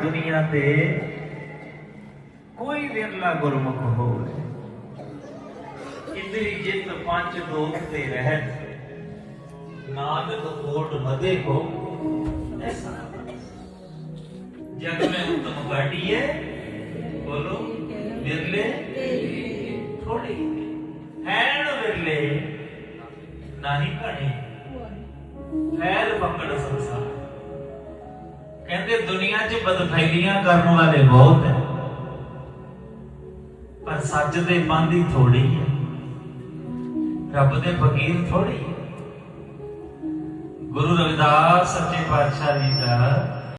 दुनिया ते कोई विरला गुरमुख होवे। इंद्री जित पंच दोख ते रहत, नानक कोट मदे को ऐसा। जग में उत्तम बाटिए बोलो विरले थोड़े हैन विरले नाही घने फैल पकड़ संसार। कहते दुनिया च बदफैलियां करने वाले बहुत है, पर सच दे पांदी थोड़ी है, रब दे फकीर थोड़ी है। गुरु रविदास सच्चे पातशाह जी का